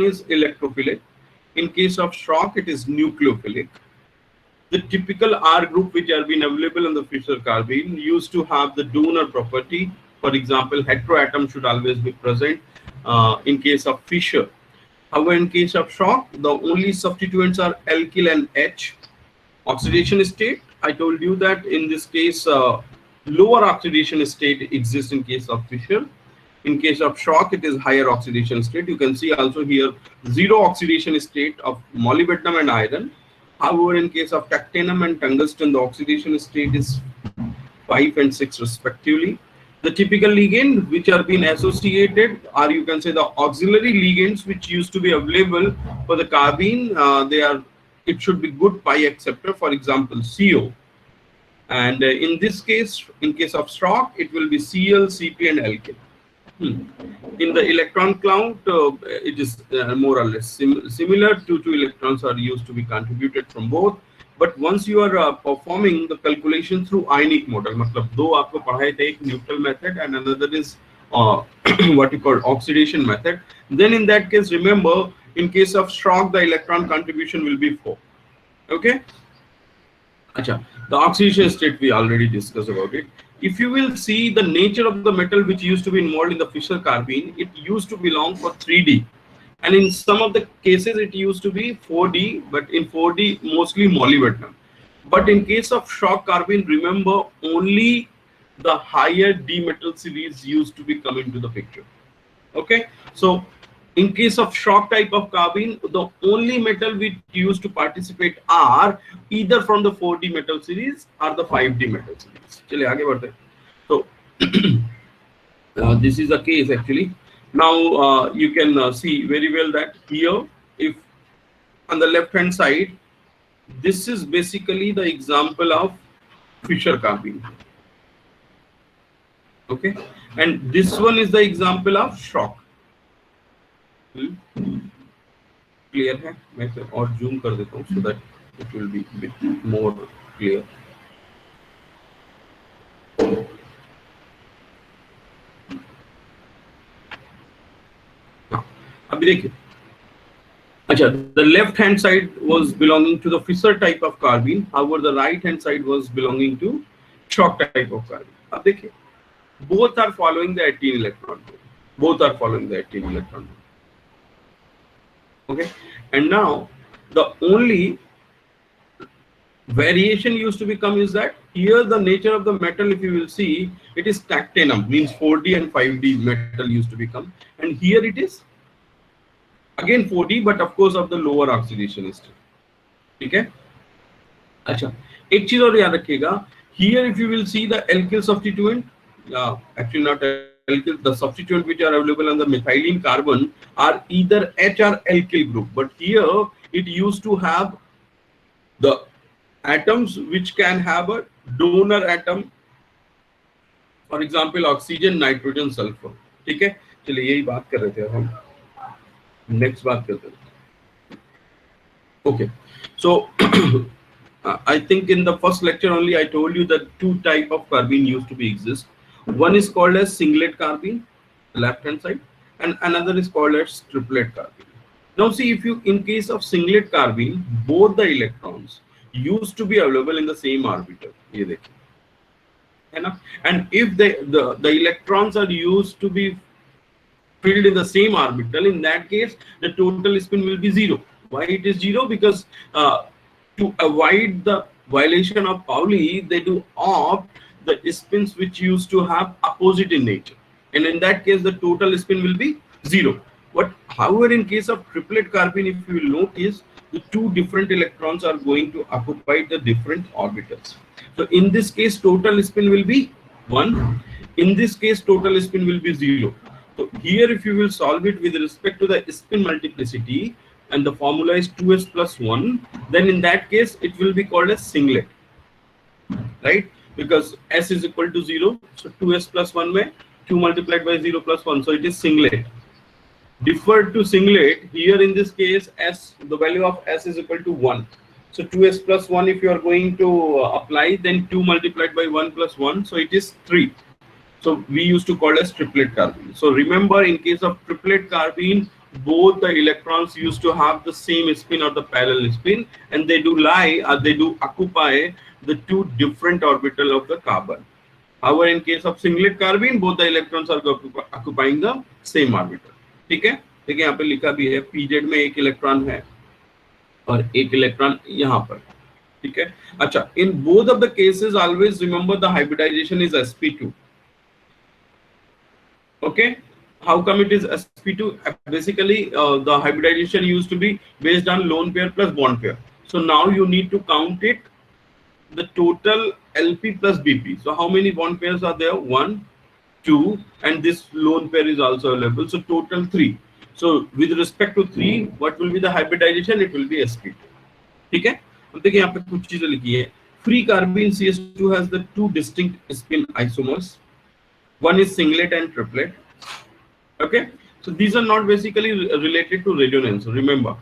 is electrophilic. In case of shock, it is nucleophilic. The typical R group which have been available in the Fischer carbene used to have the donor property. For example, heteroatom should always be present in case of Fischer. However, in case of shock, the only substituents are alkyl and H. Oxidation state, I told you that in this case, lower oxidation state exists in case of Fischer. In case of shock, it is higher oxidation state. You can see also here zero oxidation state of molybdenum and iron. However, in case of tactinum and tungsten, the oxidation state is 5 and 6 respectively. The typical ligand which are being associated, or you can say the auxiliary ligands which used to be available for the carbene, it should be good pi acceptor, for example CO. And in this case, in case of shock, it will be Cl, Cp and alkyl. In the electron cloud, it is more or less similar. Two electrons are used to be contributed from both. But once you are performing the calculation through ionic model, मतलब दो आपको पढ़ाए थे, एक neutral method and another is what you call oxidation method. Then in that case, remember, in case of shock, the electron contribution will be 4. Okay. Acha, the oxidation state we already discussed about it. If you will see the nature of the metal which used to be involved in the Fischer carbene, it used to belong for 3D. And in some of the cases, it used to be 4D, but in 4D, mostly molybdenum. But in case of shock carbene, remember, only the higher D metal series used to be coming to the picture. Okay. So in case of shock type of carbene, the only metal which used to participate are either from the 4D metal series or the 5D metal series. चलिए आगे बढ़ते हैं. So this is the case actually. Now you can see very well that here, if on the left hand side, this is basically the example of Fischer carbene. Okay, and this one is the example of shock. Clear है? मैं और zoom कर देता हूँ so that it will be a bit more clear. अभी देखिए, अच्छा, the left hand side was belonging to the Fischer type of carbene. However, the right hand side was belonging to shock type of carbene. अब देखिए, both are following the 18 electron group. Both are following the 18 electron group. Okay, and now the only variation used to become is that here the nature of the metal, if you will see, it is tactinum, means 4D and 5D metal used to become, and here it is again 4D, but of course of the lower oxidation state. ठीक है? अच्छा, एक चीज और याद रखिएगा, here if you will see the alkyl substituent, actually not alkyl, the substituent which are available on the methylene carbon are either H or alkyl group, but here it used to have the atoms which can have a donor atom, for example oxygen, nitrogen, sulfur. ठीक है? चलिए यही बात कर रहे थे हम. Next बात करते हैं. Okay, so I think in the first lecture only I told you that two type of carbene used to be exist. One is called as singlet carbene, left hand side, and another is called as triplet carbene. Now see, if you, in case of singlet carbene, both the electrons used to be available in the same orbital. ये देखिए, है ना? And if the electrons are used to be filled in the same orbital, in that case the total spin will be 0. Why it is 0? Because to avoid the violation of Pauli, they do opt the spins which used to have opposite in nature, and in that case the total spin will be 0. But however, in case of triplet carbene, if you will notice, the two different electrons are going to occupy the different orbitals. So in this case total spin will be 1, in this case total spin will be 0. So here if you will solve it with respect to the spin multiplicity, and the formula is 2s plus 1, then in that case it will be called as singlet, right? Because s is equal to 0, so 2s plus 1 में 2 multiplied by 0 plus 1, so it is singlet. Deferred to singlet, here in this case s, the value of s is equal to 1. So 2s plus 1 if you are going to apply, then 2 multiplied by 1 plus 1, so it is 3. So we used to call as triplet carbene. So remember, in case of triplet carbene, both the electrons used to have the same spin or the parallel spin, and they do lie or they do occupy the two different orbital of the carbon. However, in case of singlet carbene, both the electrons are occupying the same orbital. ठीक है, देखिए यहाँ पे लिखा भी है pz में एक इलेक्ट्रॉन है और एक इलेक्ट्रॉन यहाँ पर. ठीक है. अच्छा, in both of the cases always remember the hybridization is sp2. Okay, how come it is sp2? Basically the hybridization used to be based on lone pair plus bond pair. So now you need to count it, the total lp plus bp. So how many bond pairs are there? 1, 2, and this lone pair is also available, so total 3. So with respect to 3, what will be the hybridization? It will be sp2. ठीक है. अब देखिए यहाँ पे कुछ चीजें लिखी है. Free carbene CS2 has the two distinct spin isomers. One is singlet and triplet. Okay, so these are not basically related to resonance. Remember,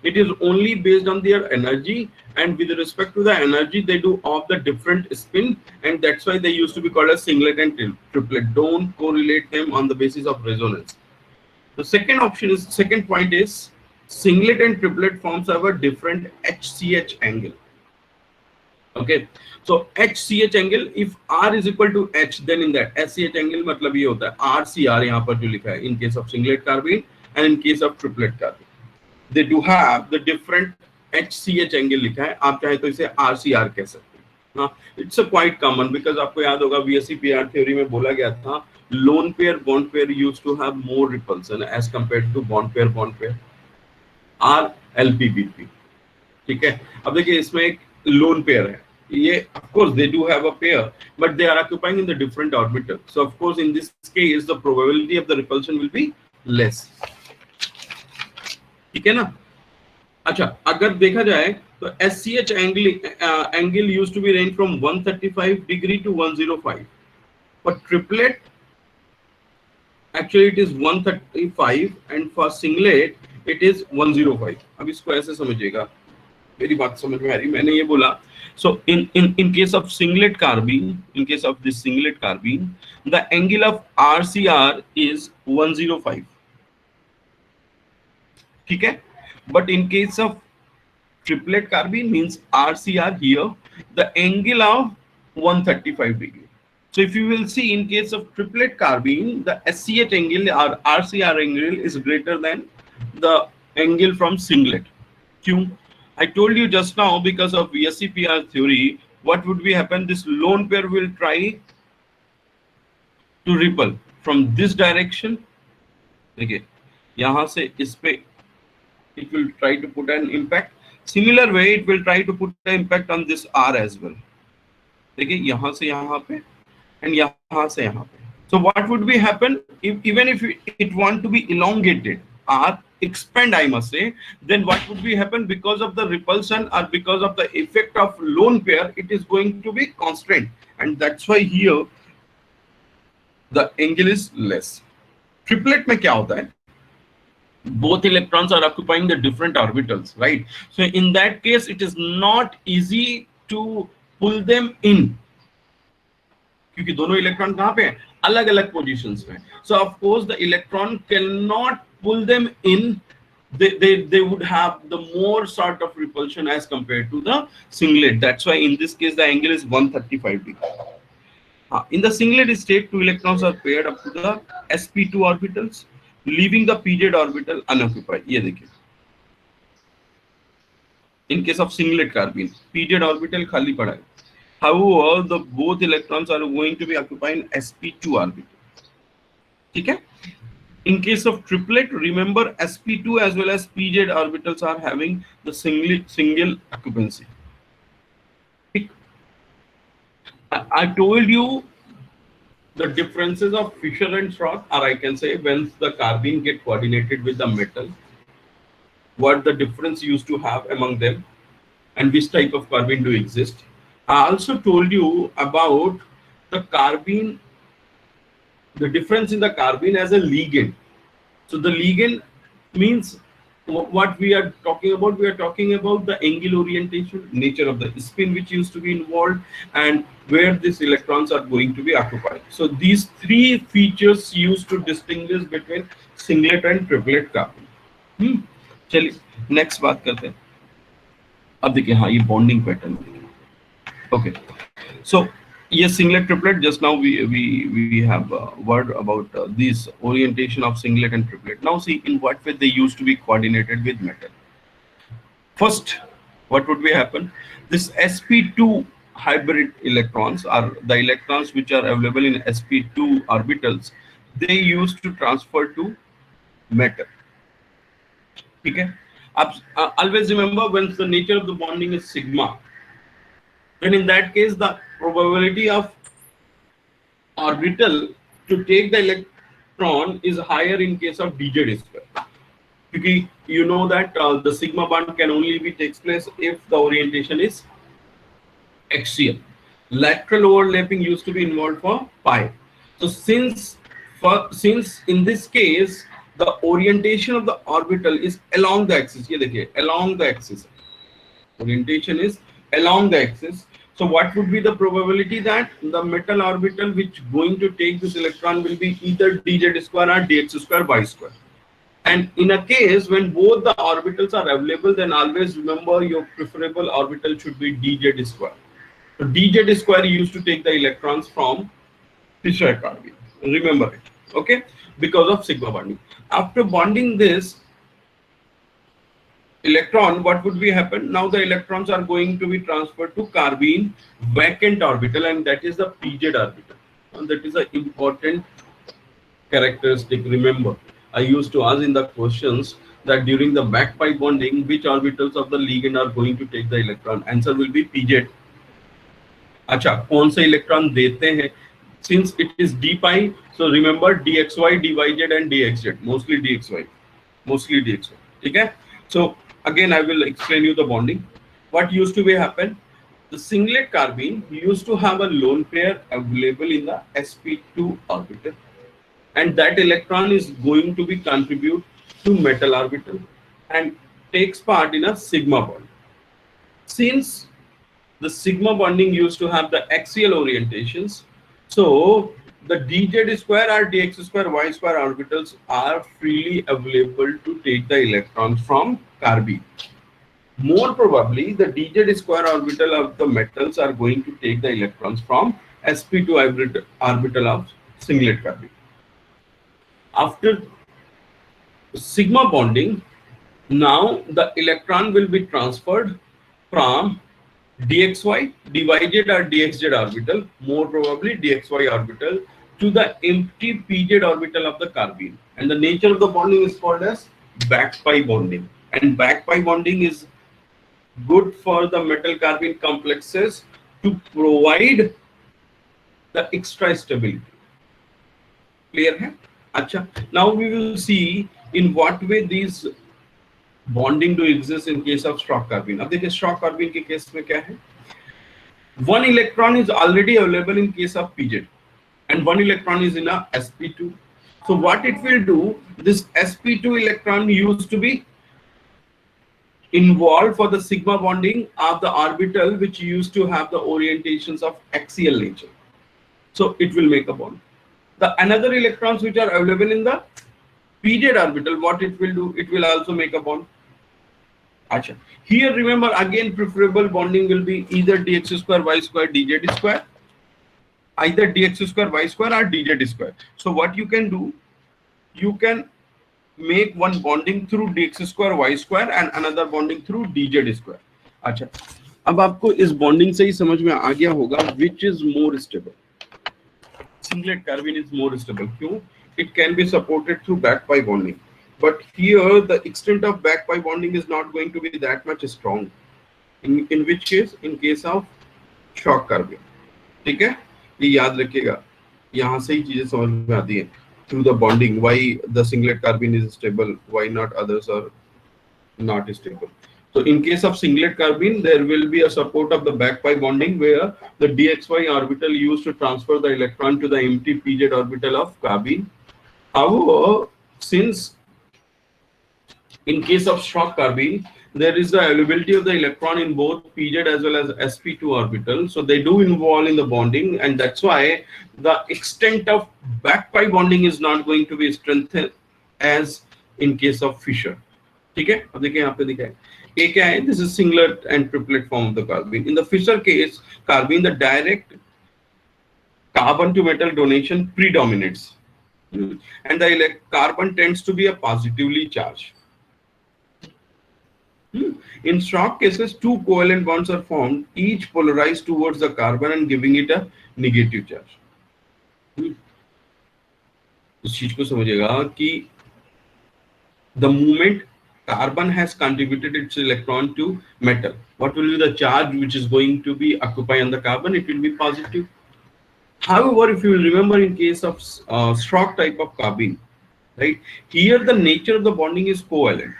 it is only based on their energy, and with respect to the energy, they do of the different spin, and that's why they used to be called as singlet and triplet. Don't correlate them on the basis of resonance. The second point is singlet and triplet forms have a different HCH angle. Okay, so HCH angle, if R is equal to H, then in that SCH angle मतलब ये होता है RCR यहाँ पर जो लिखा है in case of singlet carbene and in case of triplet carbene. They do have the different HCH angle लिखा है, आप चाहे तो इसे RCR कह सकते हैं. हाँ, it's a quite common because आपको याद होगा VSEPR theory में बोला गया था lone pair bond pair used to have more repulsion as compared to bond pair R LPBP. ठीक है. अब देखिए इसमें एक lone pair है. Yeah, of course they do have a pair, but they are occupying in the different orbital. So of course in this case the probability of the repulsion will be less. ठीक है ना. अच्छा, अगर देखा जाए तो SCH angle used to be range from 135 degree to 105. For triplet actually it is 135 and for singlet it is 105. अब इसको ऐसे समझिएगा, मेरी बात समझ में आ रही. मैंने ये बोला, so in case of singlet carbene, in case of this singlet carbene, the angle of RCR is 105. ठीक है. But in case of triplet carbene means RCR here, the angle of 135 degree. So if you will see in case of triplet carbene, the SCH angle or RCR angle is greater than the angle from singlet. क्यों? I told you just now because of VSEPR theory, what would be happen? This lone pair will try to repel from this direction. Okay, यहाँ से इस पे it will try to put an impact. Similar way, it will try to put an impact on this R as well. देखिए यहाँ से यहाँ पे and यहाँ से यहाँ पे. So what would be happen if even if it want to be elongated or expand, I must say, then what would be happen because of the repulsion or because of the effect of lone pair, it is going to be constrained, and that's why here the angle is less. Triplet में क्या होता है? Both electrons are occupying the different orbitals, right? So in that case, it is not easy to pull them in. क्योंकि दोनों electron कहाँ पे हैं? अलग अलग पोजीशंस में. So of course the electron cannot pull them in. They would have the more sort of repulsion as compared to the singlet. That's why in this case the angle is 135 degree. In the singlet state, two electrons are paired up to the sp2 orbitals, leaving the pz orbital unoccupied. ये देखिए. In case of singlet carbene, pz orbital खाली पड़ा है. However, the both electrons are going to be occupying sp2 orbital. ठीक है. In case of triplet, remember sp2 as well as pz orbitals are having the single occupancy. I told you the differences of Fisher and Schroth, or I can say when the carbene get coordinated with the metal, what the difference used to have among them and which type of carbene do exist. I also told you about the carbene, the difference in the carbene as a ligand. So the ligand means what we are talking about, we are talking about the angular orientation, nature of the spin which used to be involved, and where these electrons are going to be occupied. So these three features used to distinguish between singlet and triplet carbon. चलिए next बात करते हैं. अब देखिए, हाँ ये bonding pattern. Okay, so yes, singlet triplet. Just now we have word about this orientation of singlet and triplet. Now see in what way they used to be coordinated with metal. First, what would be happen? This sp2 hybrid electrons are the electrons which are available in sp2 orbitals. They used to transfer to metal. Okay. Always remember, when the nature of the bonding is sigma, then in that case the probability of orbital to take the electron is higher in case of dz square. Because you know that the sigma bond can only be takes place if the orientation is axial. Lateral overlapping used to be involved for pi. So since in this case the orientation of the orbital is along the axis, ये देखिए along the axis, orientation is along the axis. So what would be the probability that the metal orbital which going to take this electron will be either dz square or dx square y square. And in a case when both the orbitals are available, then always remember your preferable orbital should be dz square. So dz square used to take the electrons from Fisher carbon. Remember it, okay? Because of sigma bonding. After bonding this electron, what would be happen? Now the electrons are going to be transferred to carbene vacant orbital, and that is the pz orbital. And that is an important characteristic. Remember, I used to ask in the questions that during the back pi bonding, which orbitals of the ligand are going to take the electron? Answer will be pz. अच्छा, कौन से electron देते हैं? Since it is d pi, so remember dxy, dyz and dxz, mostly dxy. ठीक है? So again I will explain you the bonding. What used to be happen? The singlet carbene used to have a lone pair available in the sp2 orbital, and that electron is going to be contribute to metal orbital and takes part in a sigma bond. Since the sigma bonding used to have the axial orientations, so the dz square or dx square y square orbitals are freely available to take the electrons from carbene. More probably the dz square orbital of the metals are going to take the electrons from sp2 orbital of singlet carbene. After sigma bonding, now the electron will be transferred from dxy, dyz or dxz orbital, more probably dxy orbital, to the empty pz orbital of the carbene. And the nature of the bonding is called as back pi bonding. And back pi bonding is good for the metal carbene complexes to provide the extra stability. Clear hai? Acha. Now we will see in what way these bonding to exist in case of Strock carbene. अब देखिए Strock carbene के case में क्या है? One electron is already available in case of pz, and one electron is in a sp2. So what it will do? This sp2 electron used to be involved for the sigma bonding of the orbital which used to have the orientations of axial nature. So it will make a bond. The another electrons which are available in the pz orbital, what it will do? It will also make a bond. Achha. Here remember again preferable bonding will be either dx square y square dz square, either dx square y square or dz square. So what you can do, you can make one bonding through dx square y square and another bonding through dz square. अच्छा, अब आपको इस bonding से ही समझ में आ गया होगा which is more stable. Singlet carbene is more stable. क्यों? It can be supported through back pi bonding. But here the extent of back pi bonding is not going to be that much strong. In which case? In case of shock carbene. ठीक है? ये याद रखिएगा. यहाँ से ही चीजें समझ में आती हैं. Through the bonding, why the singlet carbene is stable, why not others are not stable. So in case of singlet carbene, there will be a support of the back pi bonding where the dxy orbital used to transfer the electron to the empty pz orbital of carbene. However, since In case of shock carbene, there is the availability of the electron in both pz as well as sp2 orbital. So they do involve in the bonding, and that's why the extent of back pi bonding is not going to be strengthened as in case of Fisher. ठीक है, अब देखिए यहाँ पे दिखा है ये क्या है, this is singlet and triplet form of the carbene. In the Fisher case carbene, the direct carbon to metal donation predominates. And the carbon tends to be a positively charged. In shock cases, two covalent bonds are formed, each polarized towards the carbon and giving it a negative charge. इस चीज को समझिएगा कि the moment carbon has contributed its electron to metal, what will be the charge which is going to be occupied on the carbon? It will be positive. However, if you will remember in case of shock type of carbene, right, here the nature of the bonding is covalent.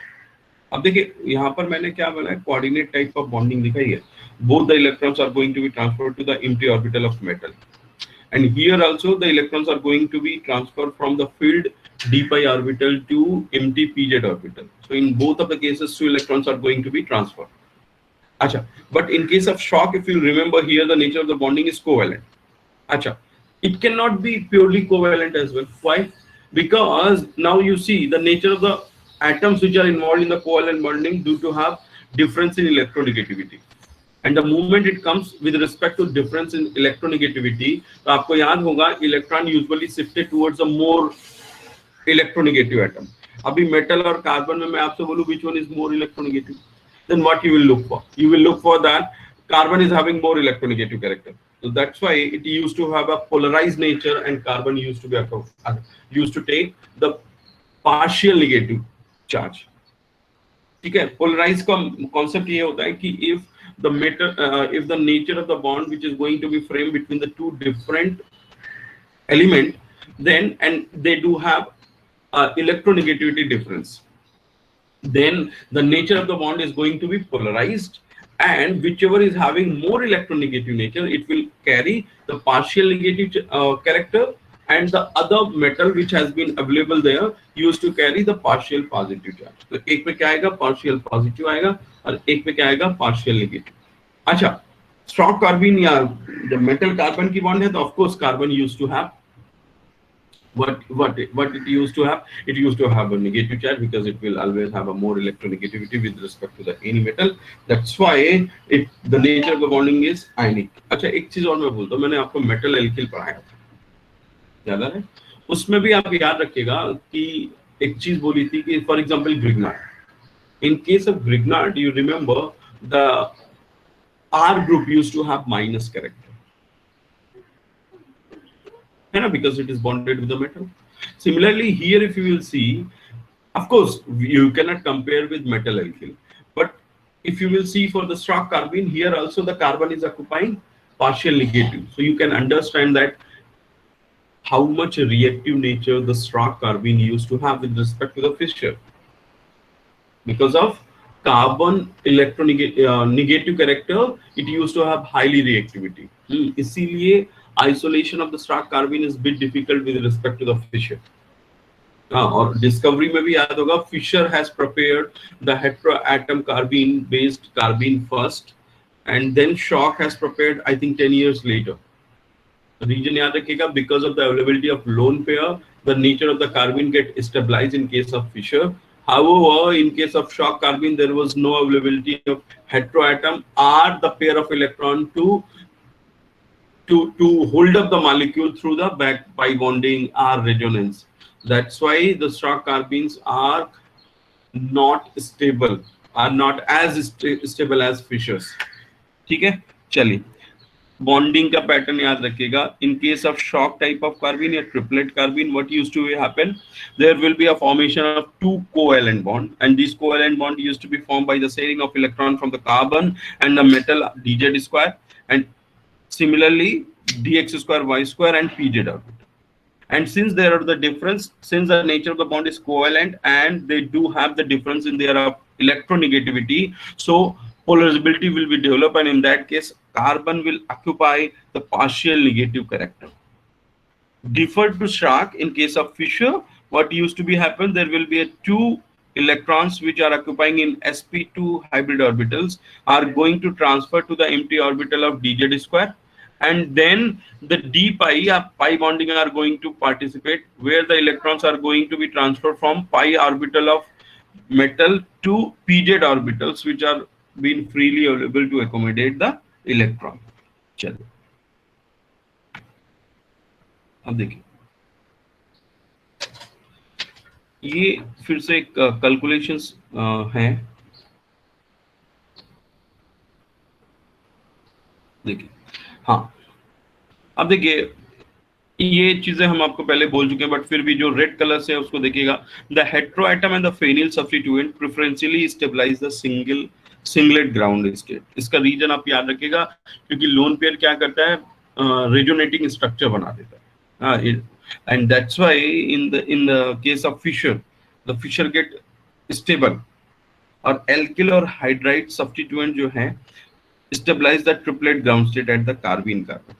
अब देखिए यहाँ पर मैंने क्या बोला है, coordinate type of bonding दिखाई है. Both the electrons are going to be transferred to the empty orbital of metal, and here also the electrons are going to be transferred from the filled d pi orbital to empty pz orbital. So in both of the cases, two electrons are going to be transferred. Acha, but in case of shock, if you remember here, the nature of the bonding is covalent. Acha, it cannot be purely covalent as well. Why? Because now you see the nature of the atoms which are involved in the covalent bonding due to have difference in electronegativity. And the moment it comes with respect to difference in electronegativity, तो आपको याद होगा electron usually shifted towards a more electronegative atom. अभी metal और carbon में मैं आपसे बोलूँ which one is more electronegative, then what you will look for? You will look for that carbon is having more electronegative character. So that's why it used to have a polarized nature, and carbon used to be used to take the partial negative charge. ठीक है, polarized का concept ये होता है कि if the nature of the bond which is going to be framed between the two different element, then and they do have electronegativity difference, then the nature of the bond is going to be polarized, and whichever is having more electronegative nature, it will carry the partial negative character, and the other metal which has been available there used to carry the partial positive charge. तो एक पे क्या आएगा, partial positive आएगा, और एक पे क्या आएगा, partial negative. अच्छा, strong carbene या the metal carbon की bond है, तो of course carbon used to have what it used to have. It used to have a negative charge because it will always have a more electronegativity with respect to the any metal. That's why the nature of the bonding is ionic. अच्छा, एक चीज और मैं बोलता हूँ, मैंने आपको metal alkyl पढ़ाया था, याद है? उसमें भी आप याद रखिएगा कि एक चीज बोली थी कि for example Grignard, in case of Grignard you remember the R group used to have minus character, है ना, because it is bonded with the metal. Similarly here if you will see, of course you cannot compare with metal alkyl, but if you will see for the shock carbene, here also the carbon is occupying partial negative, so you can understand that how much reactive nature the shock carbene used to have with respect to the Fisher, because of carbon electronegative character, it used to have highly reactivity. इसीलिए isolation of the shock carbene is bit difficult with respect to the Fisher. और discovery में भी याद होगा, Fisher has prepared the heteroatom carbene based carbene first, and then shock has prepared I think 10 years later. Region याद रखिएगा, because of the availability of lone pair, the nature of the carbene get stabilized in case of Fisher. However, in case of shock carbene, there was no availability of heteroatom or the pair of electron to hold up the molecule through the back pi bonding or resonance. That's why the shock carbenes are not stable, are not as stable as Fishers. ठीक है, चलिए bonding का pattern याद रखिएगा. In case of shock type of carbene या triplet carbene, what used to happen? There will be a formation of two covalent bond, and this covalent bond used to be formed by the sharing of electron from the carbon and the metal dz square, and similarly dx square y square and pz orbital. And since there are the difference, since the nature of the bond is covalent and they do have the difference in their electronegativity, so polarizability will be developed, and in that case carbon will occupy the partial negative character. Deferred to shock, in case of Fisher, what used to be happen, there will be a two electrons which are occupying in sp2 hybrid orbitals are going to transfer to the empty orbital of dz square, and then the d pi pi bonding are going to participate, where the electrons are going to be transferred from pi orbital of metal to pz orbitals which are being freely available to accommodate the electron. चलिए अब देखिए, ये फिर से एक calculations हैं। देखिए, हाँ, अब देखिए ये चीजें हम आपको पहले बोल चुके हैं, बट फिर भी जो रेड कलर से है उसको देखिएगा। The heteroatom and the phenyl substituent preferentially stabilize the singlet ground state. इसका रीजन आप याद रखिएगा, क्योंकि लोन पेयर क्या करता है, रेजोनेटिंग स्ट्रक्चर बना देता है, and that's why in the case of Fischer, the Fischer get stable, और एल्किल और हाइड्राइड सब्स्टिट्यूएंट जो है stabilize the triplet ground state at the carbene carbon.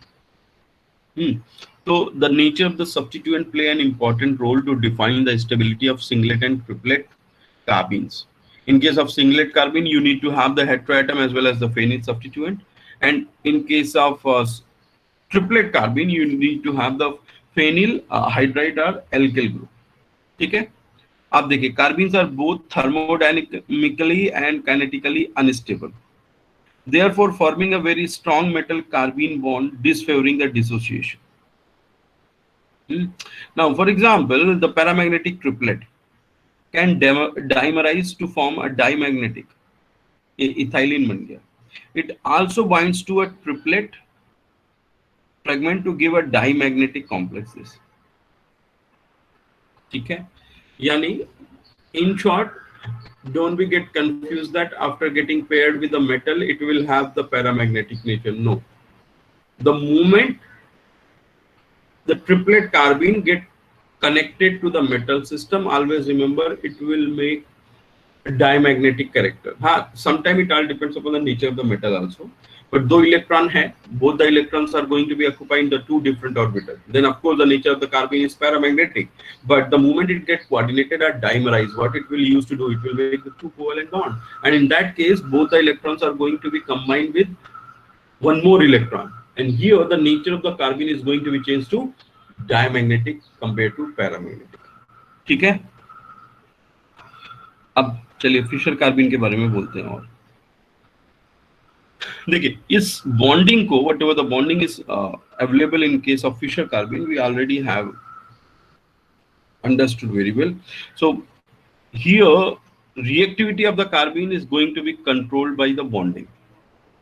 So the nature of the substituent play an important role to define the stability of singlet and triplet carbines. In case of singlet carbene, you need to have the heteroatom as well as the phenol substituent, and in case of triplet carbene, you need to have the phenyl hydride or alkyl group. ठीक है, आप देखिए carbines are both thermodynamically and kinetically unstable, therefore forming a very strong metal carbene bond disfavoring the dissociation. Now, for example, the paramagnetic triplet can dimerize to form a dimagnetic, ethylene बन गया. It also binds to a triplet fragment to give a dimagnetic complexes. ठीक है, यानी in short, don't we get confused that after getting paired with a metal, it will have the paramagnetic nature? No. The moment the triplet carbene get connected to the metal system, always remember it will make a dimagnetic character. Sometimes it all depends upon the nature of the metal also, but though electron hai, both the electrons are going to be occupying the two different orbitals, then of course the nature of the carbene is paramagnetic, but the moment it gets coordinated or dimerized, what it will use to do, it will make the two covalent bond, and in that case both the electrons are going to be combined with one more electron, and here the nature of the carbene is going to be changed to diamagnetic compared to paramagnetic. ठीक है, अब चलिए Fisher कार्बिन के बारे में बोलते हैं। और देखिए इस बॉन्डिंग को, whatever the bonding is available in case of Fischer carbene, we already have understood very well. So here reactivity of the carbene is going to be controlled by the bonding.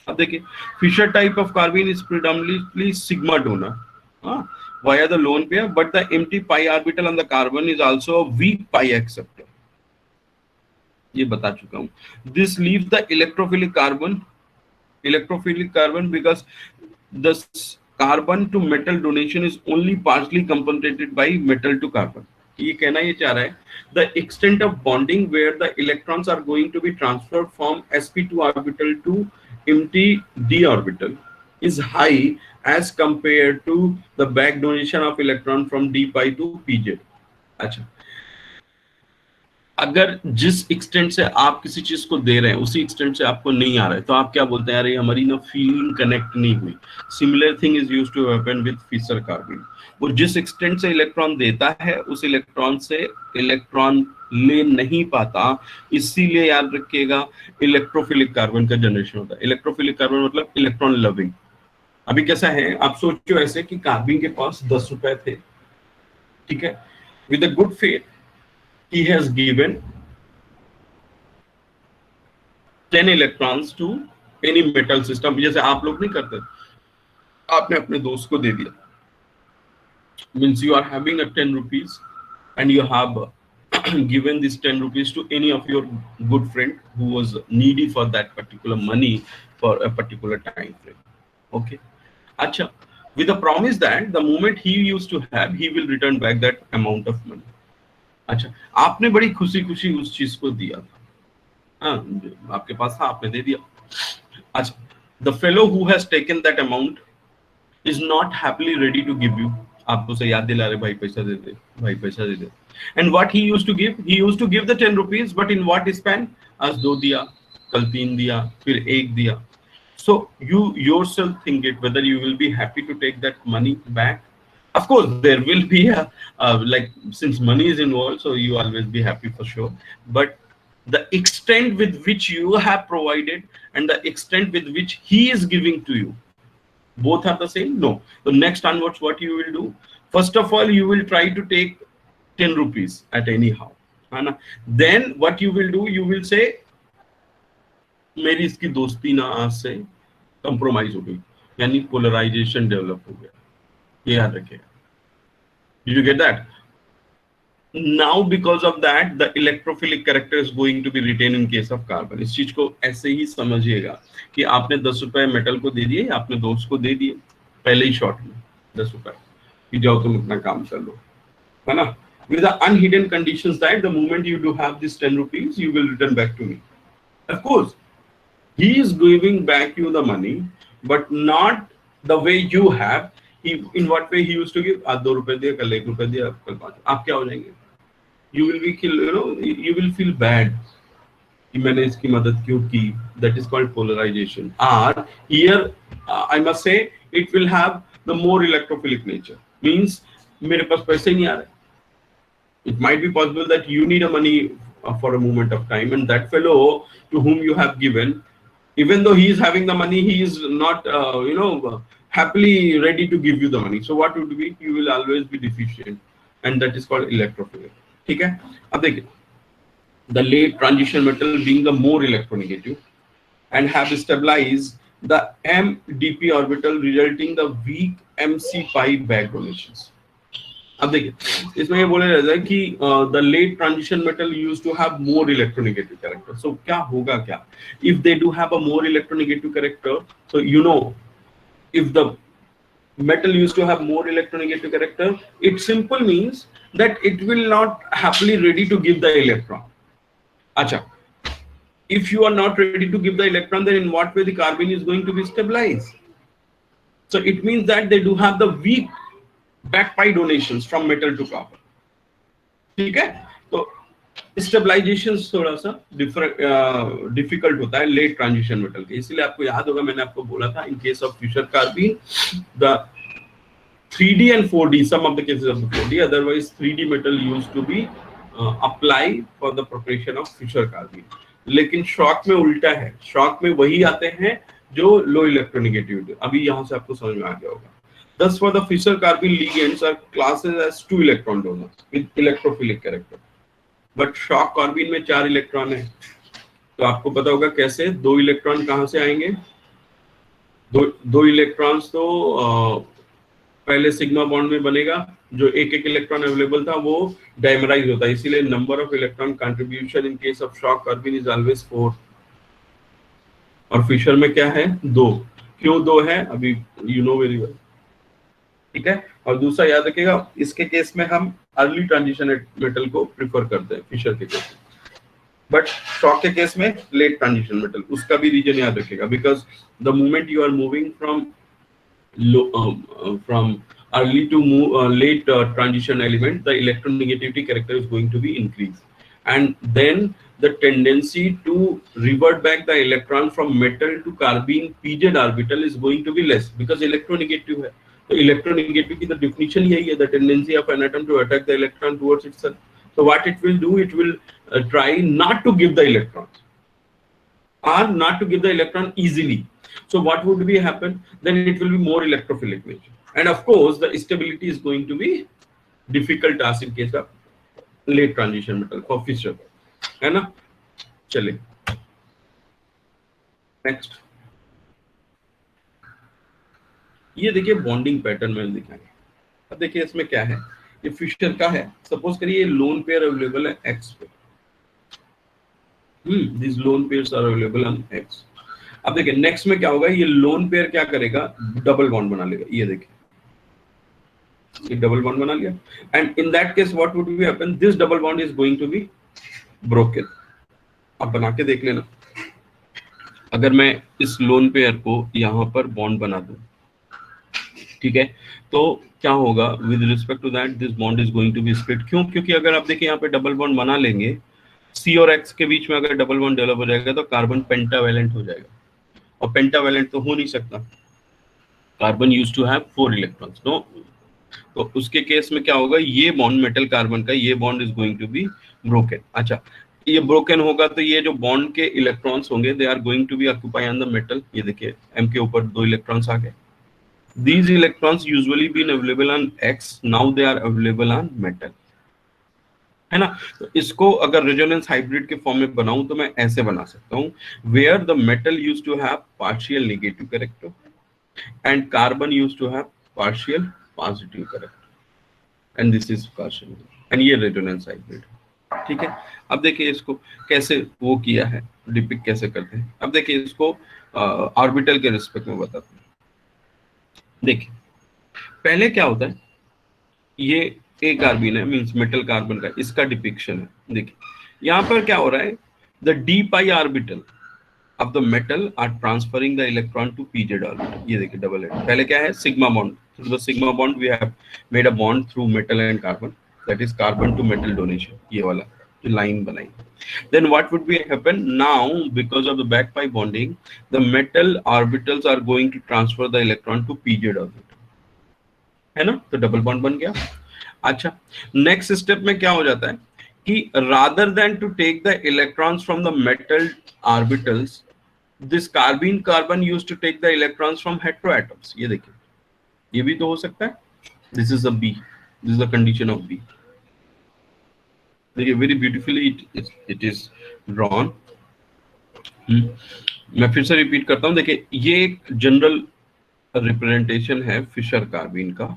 अब देखिए Fischer type of carbene is predominantly sigma donor via the lone pair, but the empty pi orbital on the carbon is also a weak pi acceptor. ये बता चुका हूँ. This leaves the electrophilic carbon because the carbon to metal donation is only partially compensated by metal to carbon. ये कहना ये चाह रहा है, the extent of bonding where the electrons are going to be transferred from sp2 orbital to empty d orbital is high as compared to the back donation of electron from d pi to pz. अच्छा, अगर जिस extent से आप किसी चीज को दे रहे हैं उसी एक्सटेंट से आपको नहीं आ रहा है, तो आप क्या बोलते हैं, अरे हमारी ना फीलिंग कनेक्ट नहीं हुई. Similar thing is used to happen with Fisher Carbin. वो जिस एक्सटेंट से इलेक्ट्रॉन देता है उस इलेक्ट्रॉन से इलेक्ट्रॉन ले नहीं पाता, इसीलिए याद रखिएगा इलेक्ट्रोफिलिक कार्बन का जनरेशन होता है. इलेक्ट्रोफिलिक कार्बन मतलब इलेक्ट्रॉन लविंग. अभी कैसा है, आप सोचो ऐसे कि कार्बिन के पास 10 रुपए थे, ठीक है, with a good faith he has given 10 electrons to any metal system. जैसे आप लोग नहीं करते, आपने अपने दोस्त को दे दिया, means you are having a 10 rupees and you have given this 10 rupees to any of your good friend who was needy for that particular money for a particular time frame. Okay, acha, with the promise that the moment he used to have, he will return back that amount of money. अच्छा, आपने बड़ी खुशी खुशी उस चीज को दिया था, हाँ, आपके पास था, आपने दे दिया. अच्छा, the fellow who has taken that amount is not happily ready to give you. आप उसे याद दिला रहे भाई पैसा दे दे, भाई पैसा दे दे. And what he used to give? He used to give the 10 rupees, but in what span? आज 2 दिया, कल 3 दिया, फिर 1 दिया. So you yourself think it whether you will be happy to take that money back. Of course, there will be a like, since money is involved, so you always be happy for sure. But the extent with which you have provided and the extent with which he is giving to you, both are the same? No. So next onwards, what you will do? First of all, you will try to take 10 rupees at anyhow. है ना? Then what you will do? You will say, मेरी इसकी दोस्ती ना आज से compromise हो गई, यानी पोलराइजेशन डेवलप हो गया. ये याद रखिएगा. Did you get that? Now because of that the electrophilic character is going to be retained in case of carbon. इस चीज को ऐसे ही समझिएगा कि आपने 10 रुपए मेटल को दे दिए, आपने दोस्त को दे दिए पहले ही शॉट में 10 रुपए कि जाओ तुम अपना काम कर लो, है ना? With the unhidden conditions that the moment you do have this 10 rupees, you will return back to me. Of course, he is giving back you the money, but not the way you have. He, in what way he used to give? आज 2 रुपए दिया, कल 1 रुपए दिया, कल 5. आप क्या हो जाएंगे? You will be kill, you know, you will feel bad कि मैंने इसकी मदद क्यों की. That is called polarization. Or here I must say it will have the more electrophilic nature. Means मेरे पास पैसे नहीं आ रहे. It might be possible that you need a money for a moment of time, and that fellow to whom you have given, even though he is having the money, he is not happily ready to give you the money. So what would be? You will always be deficient, and that is called electrophilic. ठीक है? अब देखिए, the late transition metal being the more electronegative and have stabilized the m-dp orbital, resulting the weak mc pi back donations. अब देखिए, इसमें ये बोला जाता है कि the late transition metal used to have more electronegative character. So क्या होगा क्या? If they do have a more electronegative character, so you know, if the metal used to have more electronegative character, it simple means that it will not happily ready to give the electron. Acha, if you are not ready to give the electron, then in what way the carbon is going to be stabilized? So it means that they do have the weak back pi donations from metal to carbon. ठीक है? तो stabilization थोड़ा सा difficult होता है late transition metal के. इसलिए आपको याद होगा मैंने आपको बोला था इन case of future carbene the 3D and 4D, some of the cases of the 4D, otherwise 3D metal used to be apply for the preparation of fisher carbine. लेकिन शॉक में उल्टा है, शॉक में वही आते हैं जो लो इलेक्ट्रोनेगेटिविटी. अभी यहाँ से आपको समझ में आ गया होगा. Thus for the fisher carbine ligands are classes as 2 electron donors with electrophilic character, but shock carbine में 4 इलेक्ट्रॉन है. तो आपको पता होगा कैसे 2 इलेक्ट्रॉन कहाँ से आएंगे. दो इलेक्ट्रॉन्स तो पहले सिग्मा बॉन्ड में बनेगा, जो एक इलेक्ट्रॉन अवेलेबल था वो डाइमराइज होता है, इसीलिए number of electron contribution in case of shock कार्बिन is always 4 और फिशर में क्या है 2. क्यों 2 है अभी यू नो वेरी वेल. ठीक है. और दूसरा याद रखिएगा, इसके केस में हम अर्ली ट्रांजिशन मेटल को प्रिफर करते हैं फिशर के केस में, बट शॉक के केस में लेट ट्रांजिशन मेटल. उसका भी रीजन याद रखिएगा, because the moment you are moving from early to late transition element, the electronegativity character is going to be increased, and then the tendency to revert back the electron from metal to carbene pz orbital is going to be less because electronegative है. तो electronegativity की the definition यही है, the tendency of an atom to attack the electron towards itself. So what it will do, it will try not to give the electrons or not to give the electron easily. So what would be happen? Then it will be more electrophilic nature, and of course the stability is going to be difficult task in case of late transition metal for fisher, है ना. चलिए next. ये देखिए bonding pattern मैंने दिखाया. अब देखिए इसमें क्या है, ये फिशर का है. सपोज करिए लोन पेयर अवेलेबल है एक्स पे. This lone pairs are available on X. अब देखिए नेक्स्ट में क्या होगा, ये लोन पेयर क्या करेगा, डबल बॉन्ड बना लेगा. ये देखिए ये डबल बॉन्ड बना लिया, and in that case what would be happen, this double bond is going to be broken. अब बना के देख लेना. अगर मैं इस लोन पेयर को यहाँ पर बॉन्ड बना दूं, ठीक है, तो क्या होगा with respect to that, this bond is going to be split. क्यों? क्योंकि अगर आप देखिए यहाँ पे डबल बॉन्ड बना लेंगे, सी और एक्स के बीच में अगर डबल बॉन्ड डेवलप हो जाएगा तो कार्बन पेंटावेलेंट हो जाएगा, और पेंटावेलेंट तो हो नहीं सकता, carbon use to have 4 electrons, no. तो उसके केस में क्या होगा, ये बॉन्ड मेटल कार्बन का ये bond is going to be broken. अच्छा, ये ब्रोकन होगा तो ये जो बॉन्ड के इलेक्ट्रॉन्स होंगे they are going to be occupy on the metal. ये देखिए एम के ऊपर 2 इलेक्ट्रॉन्स आ गए। These electrons usually been available on X, now they are available on metal, है ना। तो इसको अगर रेजोनेंस हाइब्रिड के फॉर्म में बनाऊं तो मैं ऐसे बना सकता हूं, where the metal use to have partial negative character and carbon use to have partial positive character, and this is partial, and ये रेजोनेंस हाइब्रिड। ठीक है, अब देखिए इसको कैसे वो किया है, डिपिक्ट कैसे करते हैं। अब देखिए इसको ऑर्बिटल के रिस्पेक्ट में बताते हैं। देखिए पहले क्या होता है, ये ए कार्बन है, मींस मेटल कार्बन का, इसका डिपिक्शन है। देखिए यहां पर क्या हो रहा है, the D pi orbital of the metal are transferring the electron to PZ orbital. ये देखिए डबल एट, पहले क्या है sigma bond, the sigma bond we have made a bond through metal and carbon, that is carbon to metal donation, ये वाला जो line बनाई। then what would be happen now, because of the back pi bonding, the metal orbitals are going to transfer the electron to pz orbital, है ना, तो double bond बन गया। अच्छा, नेक्स्ट स्टेप में क्या हो जाता है कि rather than to take the electrons from the metal orbitals, this carbon carbon used to take the electrons from heteroatoms. ये देखिए ये भी तो हो सकता है, this is the B, this is the condition of B. देखिए very beautifully it is drawn. मैं फिर से रिपीट करता हूं, देखिए ये एक जनरल रिप्रेजेंटेशन है फिशर कार्बन का,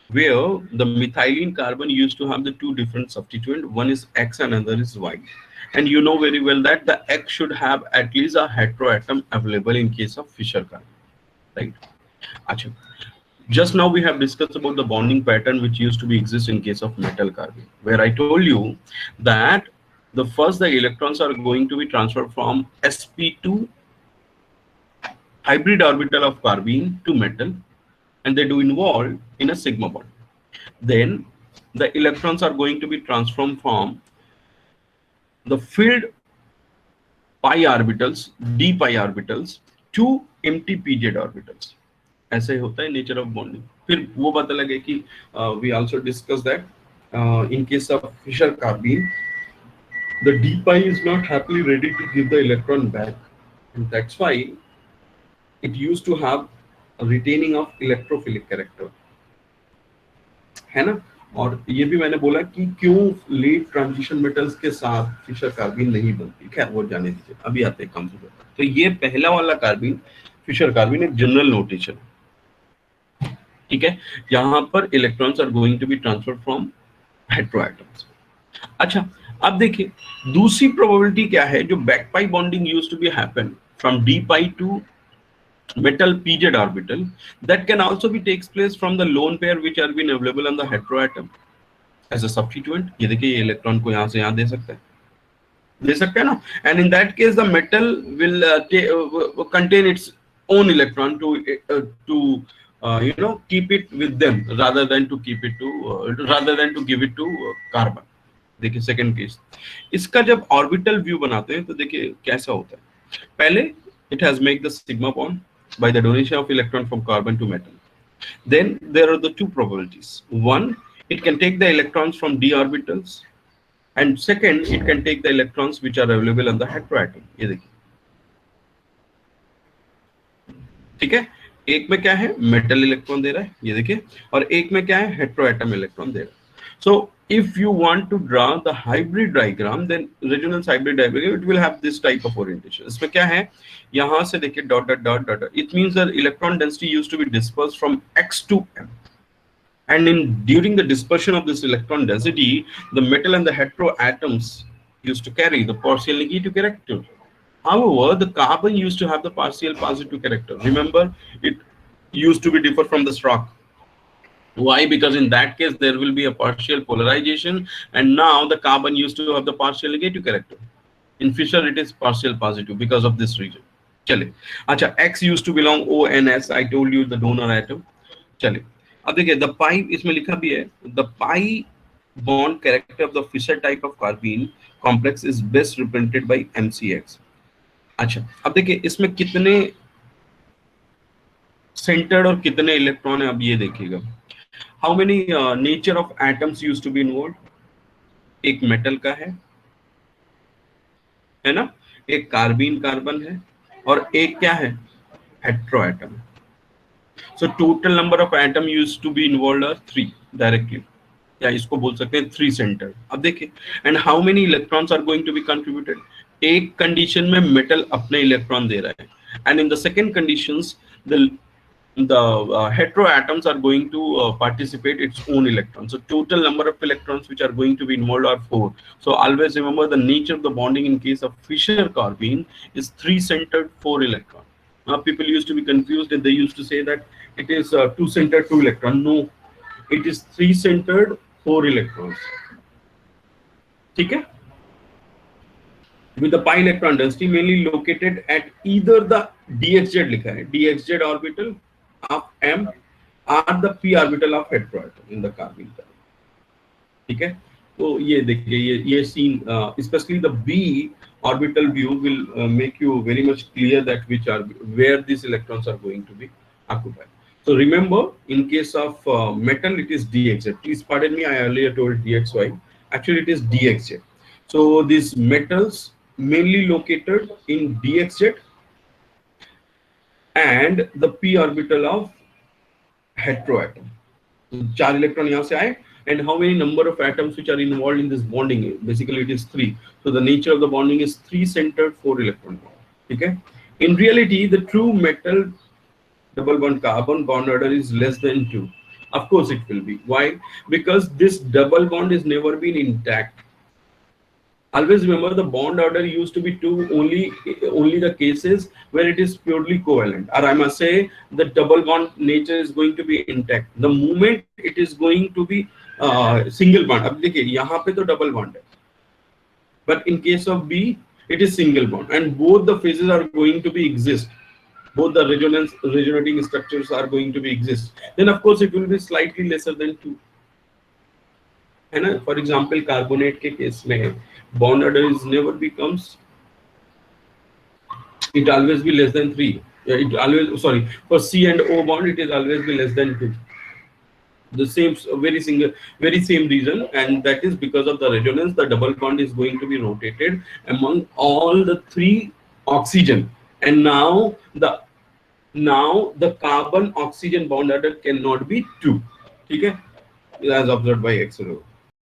where the methylene carbon used to have the 2 different substituent, one is X and another is Y, and you know very well that the X should have at least a heteroatom available in case of Fischer carbon, right? Achha, just now we have discussed about the bonding pattern which used to be exist in case of metal carbon, where I told you that the electrons are going to be transferred from sp2 hybrid orbital of carbene to metal, and they do involve in a sigma bond. Then the electrons are going to be transformed from the filled pi orbitals, d pi orbitals, to empty pz orbitals. ऐसे होता है nature of bonding. फिर वो पता लगे कि we also discuss that in case of Fischer carbon the d pi is not happily ready to give the electron back, and that's why it used to have a retaining of electrophilic character, है ना। और ये भी मैंने बोला कि क्यों late transition metals के साथ फिशर कार्बन नहीं बनती, खैर वो जाने दीजिए, अभी आते हैं कंप्यूटर। तो ये पहला वाला कार्बन फिशर कार्बन एक जनरल नोटेशन, ठीक है, यहाँ पर electrons are going to be transferred from heteroatoms. अच्छा, अब देखिए दूसरी प्रोबेबिलिटी क्या है, जो back pi bonding used to be happen from d pi to metal pz orbital, that can also be takes place from the lone pair which are been available on the heteroatom as a substituent। ये देखिए ये electron को यहाँ से यहाँ दे सकते हैं ना, and in that case the metal will contain its own electron to you know keep it with them rather than to keep it to rather than to give it to carbon। देखिए second case, इसका जब orbital view बनाते हैं तो देखिए कैसा होता है। पहले it has make the sigma bond by the donation of electron from carbon to metal. Then there are the two probabilities. One, it can take the electrons from d orbitals, and second, it can take the electrons which are available on the heteroatom। ये देखिए, ठीक है, एक में क्या है metal electron दे रहा है, ये देखिए, और एक में क्या है हेटेरोएटम इलेक्ट्रॉन दे रहा है। So if you want to draw the hybrid diagram, then resonance hybrid diagram, it will have this type of orientation। इसमें क्या है, यहाँ से देखिए dot dot dot dot, it means the electron density used to be dispersed from X to M, and in during the dispersion of this electron density, the metal and the heteroatoms used to carry the partial negative character. However, the carbon used to have the partial positive character. Remember, it used to be different from the rock. Why? Because in that case there will be a partial polarization, and now the carbon used to have the partial negative character. In Fischer it is partial positive because of this reason। चले, अच्छा, X used to belong O and S, I told you the donor atom। चले, अब देखिए the पाई इसमें लिखा भी है, the pi bond character of the Fischer type of carbene complex is best represented by MCX। अच्छा अब देखिए इसमें कितने सेंटर्ड और कितने इलेक्ट्रॉन है, अब ये देखिएगा। How many nature of atoms use to be involve, एक मेटल का है ना, एक कार्बीन कार्बन है, और एक क्या है, heteroatom. So total number of atom use to be involve are 3 directly, या इसको बोल सकते हैं 3 सेंटर। अब देखिए and how many electrons are going to be contributed, एक कंडीशन में मेटल अपने इलेक्ट्रॉन दे रहा है, and in the second conditions the heteroatoms are going to participate its own electrons. So total number of electrons which are going to be involved are 4. So always remember the nature of the bonding in case of Fischer carbene is 3 centered 4 electron. Now people used to be confused and they used to say that it is 2 centered 2 electron. No, it is 3 centered 4 electrons. ठीक है, with the pi electron density mainly located at either the dxz लिखा है, dxz orbital of m or the p orbital of heteroatom in the carbene। ठीक है, तो ये देखिए ये scene especially the b orbital view will make you very much clear that which are where these electrons are going to be occupied. So remember in case of metal it is dxz, please pardon me, I earlier told dxy, actually it is dxz. So these metals mainly located in dxz and the p orbital of heteroatom. चार electron यहाँ से आए, and how many number of atoms which are involved in this bonding, basically it is 3. So the nature of the bonding is 3 centered 4 electron bond. ठीक है, in reality the true metal double bond carbon bond order is less than 2. Of course it will be, why, because this double bond is never been intact. Always remember the bond order used to be 2 only the cases where it is purely covalent, or I must say the double bond nature is going to be intact. The moment it is going to be single bond, अब देखिए यहाँ पे तो double bond है, but in case of B it is single bond and both the phases are going to be exist, both the resonating structures are going to be exist, then of course it will be slightly lesser than 2, है ना। For example carbonate के case में bond order is never becomes, it always be less than 3. It always, sorry, for C and O bond it is always be less than 2. The same very same reason, and that is because of the resonance. The double bond is going to be rotated among all the 3 oxygen, and now the carbon oxygen bond order cannot be 2, ठीक है, as observed by X-ray.